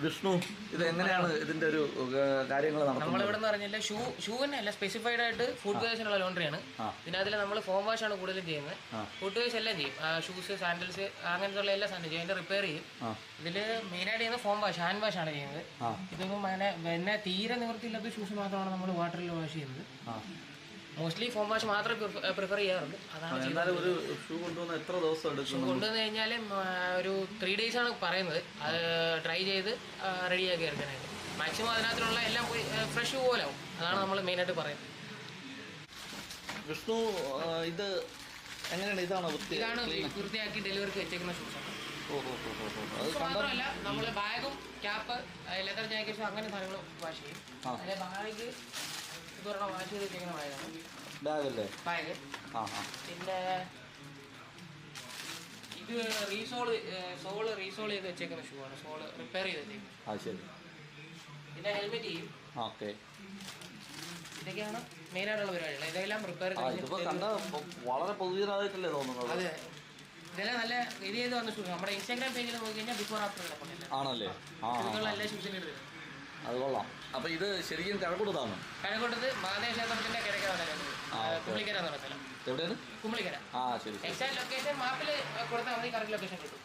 വിഷ്ണു, ഇത് എങ്ങനെയാണ് ഇതിന്റെ ഒരു കാര്യങ്ങൾ നടത്തുന്നത്? നമ്മളിവിടെ നിന്ന് പറഞ്ഞില്ല, ഷൂവിന് അല്ല, സ്പെസിഫൈഡ് ആയിട്ട് ഫുഡ് വേഴ്സിനുള്ള ലോണ്ടറിയാണ്. ഇതിനകത്തിൽ നമ്മൾ ഫോം വാഷ് ആണ് കൂടുതലും ചെയ്യുന്നത്. ഫുഡ് വേഴ്സ് എല്ലാം ചെയ്യും, ഷൂസ്, സാൻഡൽസ്, അങ്ങനത്തെ എല്ലാ സാധനം ചെയ്യും, അതിന്റെ റിപ്പയർ ചെയ്യും. ഇതിൽ മെയിനായിട്ട് ചെയ്യുന്നത് ഫോം വാഷ്, ഹാൻഡ് വാഷ് ആണ് ചെയ്യുന്നത്. ഇതൊന്നും അങ്ങനെ പിന്നെ തീരെ നിവൃത്തിയില്ലാത്ത ഷൂസ് മാത്രമാണ് നമ്മൾ വാട്ടറിൽ വാഷ് ചെയ്യുന്നത്. മോസ്റ്റ്ലി ഫോം വാഷ് മാത്രമേ പ്രിഫർ ചെയ്യാറുണ്ട്. അതാണ് ഒരു ഷൂ കൊണ്ടുവന്ന് എത്ര ദിവസം എടുക്കും? ഷൂ കൊണ്ടുവന്ന് കഴിഞ്ഞാൽ ഒരു 3 days ആണ് പറയുന്നത്. അത് ട്രൈ ചെയ്ത് റെഡിയാക്കി എടുക്കാനായിട്ട് മാക്സിമം അതിനകത്തുള്ള എല്ലാം പോയി ഫ്രഷ് ഷൂ പോലെ ആവും. അതാണ് നമ്മൾ മെയിനായിട്ട് പറയുന്നത്. വിഷ്ണു, ഇത് എങ്ങനെയാണ്? ഇതാണ് വൃത്തിയാക്കി ഡെലിവറിക്ക് വെച്ചേക്കുന്ന ഷൂസാണ്. മാത്രമല്ല നമ്മൾ ബാഗും, ക്യാപ്പ്, ലെതർ ജാക്കറ്റ്സും അങ്ങനെ സാധനങ്ങൾ വാഷ് ചെയ്യും. അതിലെ ബാഗ് ഇതൊരെണ്ണം വാഷ് ചെയ്ത് വെച്ചേക്കുന്ന ബാഗല്ലേ, ബാഗ്. പിന്നെ ഇത് സോള് റീസോൾ ചെയ്ത് വെച്ചേക്കുന്ന ഷൂ ആണ്, സോള് റിപ്പയർ ചെയ്ത് വെച്ചേക്കുന്നത്. പിന്നെ ഹെൽമെറ്റ് ചെയ്യും. ഇതൊക്കെയാണ് മെയിനായിട്ടുള്ള പരിപാടികൾ. ഇതെല്ലാം റിപ്പയർ വളരെ പൊതുജനായിട്ടല്ലേ തോന്നുന്നത്? അതെ, ഇതെല്ലാം നല്ല ഇത് ചെയ്ത് വന്ന ഷൂ. നമ്മുടെ ഇൻസ്റ്റാഗ്രാം പേജിൽ നോക്കി കഴിഞ്ഞാൽ ബിഫോർ ആഫ്റ്റർ ആണല്ലേ, എല്ലാ ഷൂസിനും എടുത്തത്. അത് കൊള്ളാം. അപ്പൊ ഇത് ശരിക്കും കഴക്കൂട്ടത്താണ്? കഴക്കൂട്ടത്ത് മഹാദേവ ക്ഷേത്രത്തിന്റെ കുമ്മിളിക്കര എന്ന് പറഞ്ഞ സ്ഥലം. എവിടെയാണ്? കുമ്മിളിക്കര. എക്സാക്ട് ലൊക്കേഷൻ മാപ്പിൽ കൊടുത്താൽ മതി, കറക്റ്റ് ലൊക്കേഷൻ കിട്ടും.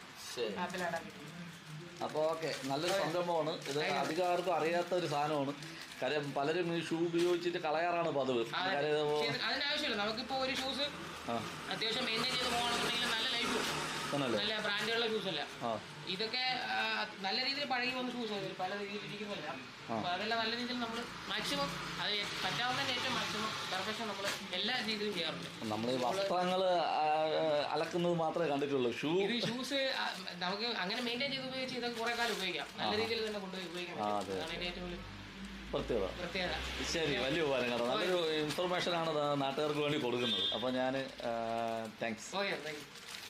അപ്പോൾ ഓക്കെ, നല്ലൊരു സംരംഭമാണ് ഇത്. അധികം ആർക്കും അറിയാത്ത ഒരു സാധനമാണ്. കാര്യം പലരും ഈ ഷൂ ഉപയോഗിച്ചിട്ട് കളയാറാണ് പതിവ്. അതിനാവശ്യമില്ല. നമുക്കിപ്പോ ഒരു ഷൂസ് അത്യാവശ്യം മെയിൻറ്റെയിൻ ചെയ്ത് പോകണമെന്നുണ്ടെങ്കിൽ നല്ല ലൈഫ്, നല്ല ബ്രാൻഡുള്ള ഷൂസ് അല്ല ഇതൊക്കെ. നല്ല രീതിയിൽ പഴകി വന്ന ഷൂസ് പല രീതിയിൽ ഇരിക്കുന്നില്ല. അപ്പൊ അതെല്ലാം നല്ല രീതിയിൽ നമ്മൾ മാക്സിമം അത് പറ്റാവുന്നതിന് ഏറ്റവും മാക്സിമം പെർഫെക്ഷൻ നമ്മൾ എല്ലാ രീതിയിലും ചെയ്യാറുണ്ട്. നമ്മൾ ഈ വസ്ത്രങ്ങൾ അലക്കുന്നത് മാത്രമേ കണ്ടിട്ടുള്ളൂ. ഷൂസ് നമുക്ക് അങ്ങനെ മെയിൻറ്റെയിൻ ചെയ്ത് ഉപയോഗിച്ച് ഇതൊക്കെ കുറെ കാലം ഉപയോഗിക്കാം. നല്ല രീതിയിൽ തന്നെ കൊണ്ടുപോയി ഉപയോഗിക്കാം. അതാണ് അതിന്റെ ഏറ്റവും വലിയ പ്രത്യേകത. ശരി, വലിയ ഉപകാരം കേട്ടോ. നല്ലൊരു ഇൻഫർമേഷനാണ് നാട്ടുകാർക്ക് വേണ്ടി കൊടുക്കുന്നത്. അപ്പോൾ ഞാൻ താങ്ക്സ്.